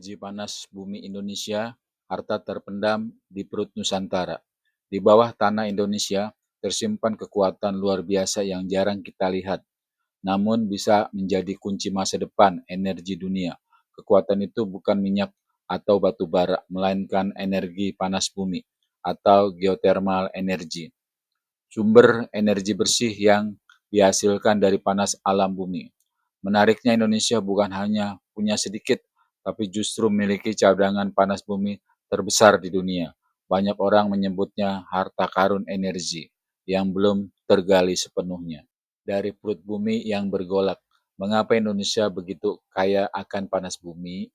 energi panas bumi Indonesia, harta terpendam di perut Nusantara. Di bawah tanah Indonesia tersimpan kekuatan luar biasa yang jarang kita lihat, namun bisa menjadi kunci masa depan energi dunia. Kekuatan itu bukan minyak atau batu bara, melainkan energi panas bumi atau geothermal energy, sumber energi bersih yang dihasilkan dari panas alam bumi. Menariknya Indonesia bukan hanya punya sedikit, tapi justru memiliki cadangan panas bumi terbesar di dunia. Banyak orang menyebutnya harta karun energi yang belum tergali sepenuhnya. Dari perut bumi yang bergolak, mengapa Indonesia begitu kaya akan panas bumi?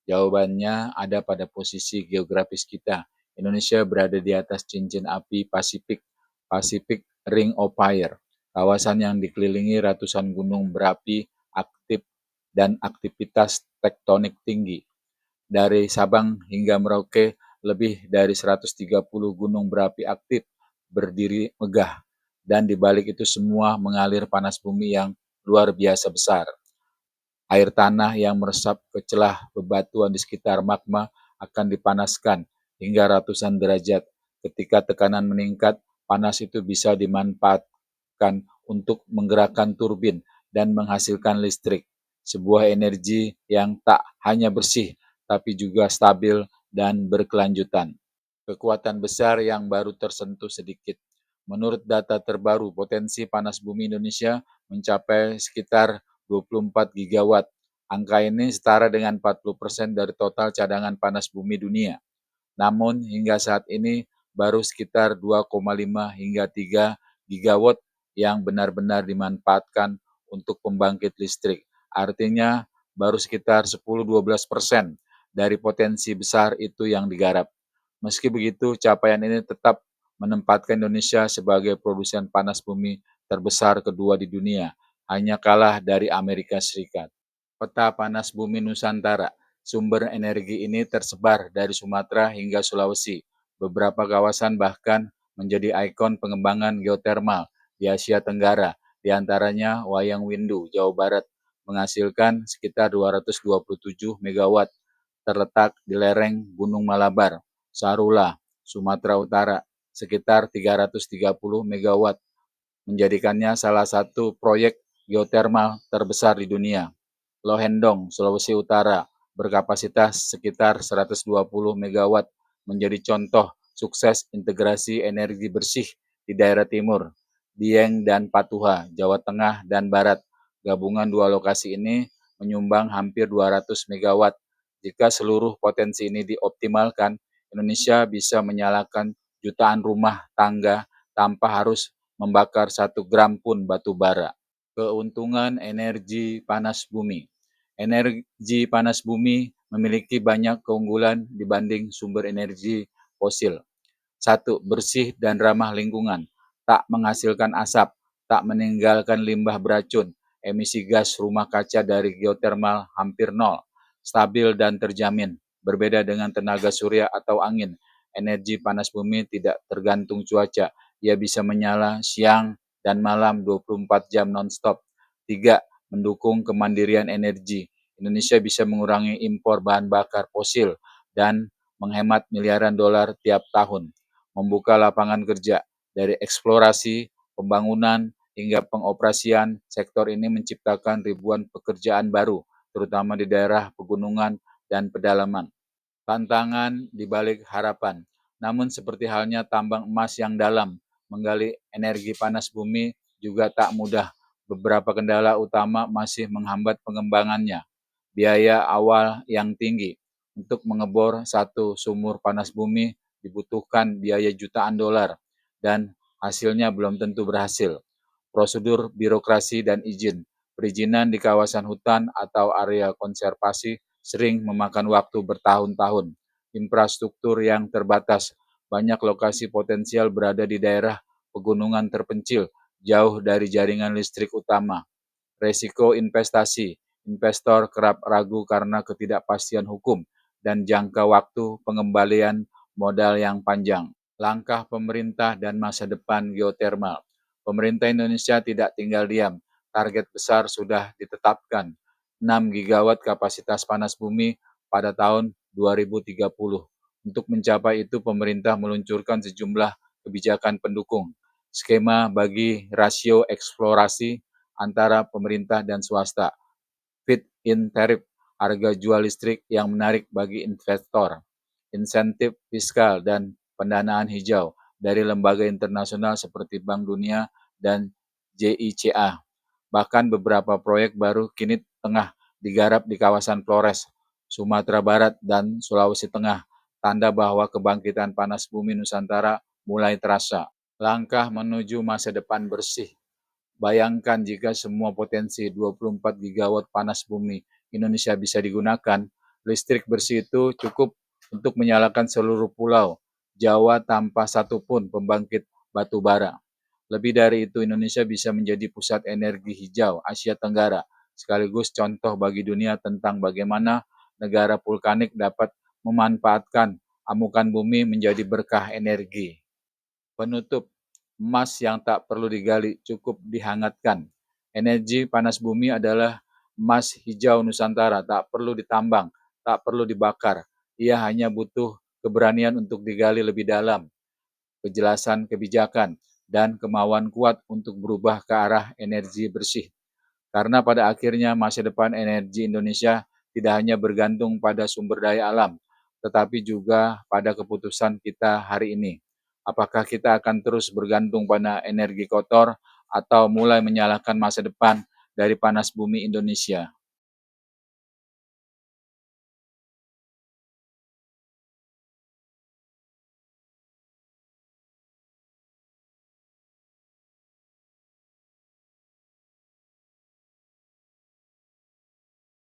Jawabannya ada pada posisi geografis kita. Indonesia berada di atas cincin api Pasifik, Pacific Ring of Fire, kawasan yang dikelilingi ratusan gunung berapi aktif dan aktivitas tektonik tinggi. Dari Sabang hingga Merauke, lebih dari 130 gunung berapi aktif berdiri megah, dan di balik itu semua mengalir panas bumi yang luar biasa besar. Air tanah yang meresap ke celah bebatuan di sekitar magma akan dipanaskan hingga ratusan derajat. Ketika tekanan meningkat, panas itu bisa dimanfaatkan untuk menggerakkan turbin dan menghasilkan listrik. Sebuah energi yang tak hanya bersih, tapi juga stabil dan berkelanjutan. Kekuatan besar yang baru tersentuh sedikit. Menurut data terbaru, potensi panas bumi Indonesia mencapai sekitar 24 gigawatt. Angka ini setara dengan 40% dari total cadangan panas bumi dunia. Namun hingga saat ini baru sekitar 2,5 hingga 3 gigawatt yang benar-benar dimanfaatkan untuk pembangkit listrik. Artinya baru sekitar 10-12% dari potensi besar itu yang digarap. Meski begitu, capaian ini tetap menempatkan Indonesia sebagai produsen panas bumi terbesar kedua di dunia, hanya kalah dari Amerika Serikat. Peta panas bumi Nusantara. Sumber energi ini tersebar dari Sumatera hingga Sulawesi. Beberapa kawasan bahkan menjadi ikon pengembangan geotermal di Asia Tenggara, di antaranya Wayang Windu, Jawa Barat, menghasilkan sekitar 227 megawatt, terletak di lereng Gunung Malabar, Sarula, Sumatera Utara, sekitar 330 megawatt, menjadikannya salah satu proyek geotermal terbesar di dunia. Lohendong, Sulawesi Utara, berkapasitas sekitar 120 megawatt, menjadi contoh sukses integrasi energi bersih di daerah timur. Dieng dan Patuha, Jawa Tengah dan Barat. Gabungan dua lokasi ini menyumbang hampir 200 megawatt. Jika seluruh potensi ini dioptimalkan, Indonesia bisa menyalakan jutaan rumah tangga tanpa harus membakar 1 gram pun batu bara. Keuntungan energi panas bumi. Energi panas bumi memiliki banyak keunggulan dibanding sumber energi fosil. 1. Bersih dan ramah lingkungan. Tak menghasilkan asap, tak meninggalkan limbah beracun. Emisi gas rumah kaca dari geotermal hampir nol. Stabil dan terjamin. Berbeda dengan tenaga surya atau angin, energi panas bumi tidak tergantung cuaca. Ia bisa menyala siang dan malam 24 jam non-stop. 3. Mendukung kemandirian energi. Indonesia bisa mengurangi impor bahan bakar fosil dan menghemat miliaran dolar tiap tahun. Membuka lapangan kerja dari eksplorasi, pembangunan, hingga pengoperasian. Sektor ini menciptakan ribuan pekerjaan baru, terutama di daerah pegunungan dan pedalaman. Tantangan di balik harapan. Namun seperti halnya tambang emas yang dalam, menggali energi panas bumi juga tak mudah. Beberapa kendala utama masih menghambat pengembangannya. Biaya awal yang tinggi. Untuk mengebor satu sumur panas bumi dibutuhkan biaya jutaan dolar dan hasilnya belum tentu berhasil. Prosedur birokrasi dan izin. Perizinan di kawasan hutan atau area konservasi sering memakan waktu bertahun-tahun. Infrastruktur yang terbatas. Banyak lokasi potensial berada di daerah pegunungan terpencil, jauh dari jaringan listrik utama. Resiko investasi. Investor kerap ragu karena ketidakpastian hukum dan jangka waktu pengembalian modal yang panjang. Langkah pemerintah dan masa depan geotermal. Pemerintah Indonesia tidak tinggal diam. Target besar sudah ditetapkan. 6 gigawatt kapasitas panas bumi pada tahun 2030. Untuk mencapai itu, pemerintah meluncurkan sejumlah kebijakan pendukung, skema bagi rasio eksplorasi antara pemerintah dan swasta, feed-in tarif, harga jual listrik yang menarik bagi investor, insentif fiskal dan pendanaan hijau dari lembaga internasional seperti Bank Dunia dan JICA. Bahkan beberapa proyek baru kini tengah digarap di kawasan Flores, Sumatera Barat, dan Sulawesi Tengah, tanda bahwa kebangkitan panas bumi Nusantara mulai terasa. Langkah menuju masa depan bersih. Bayangkan jika semua potensi 24 gigawatt panas bumi Indonesia bisa digunakan, listrik bersih itu cukup untuk menyalakan seluruh pulau Jawa tanpa satupun pembangkit batu bara. Lebih dari itu, Indonesia bisa menjadi pusat energi hijau Asia Tenggara, sekaligus contoh bagi dunia tentang bagaimana negara vulkanik dapat memanfaatkan amukan bumi menjadi berkah energi. Penutup, emas yang tak perlu digali, cukup dihangatkan. Energi panas bumi adalah emas hijau Nusantara, tak perlu ditambang, tak perlu dibakar. Ia hanya butuh keberanian untuk digali lebih dalam, kejelasan kebijakan, dan kemauan kuat untuk berubah ke arah energi bersih. Karena pada akhirnya masa depan energi Indonesia tidak hanya bergantung pada sumber daya alam, tetapi juga pada keputusan kita hari ini. Apakah kita akan terus bergantung pada energi kotor atau mulai menyalakan masa depan dari panas bumi Indonesia?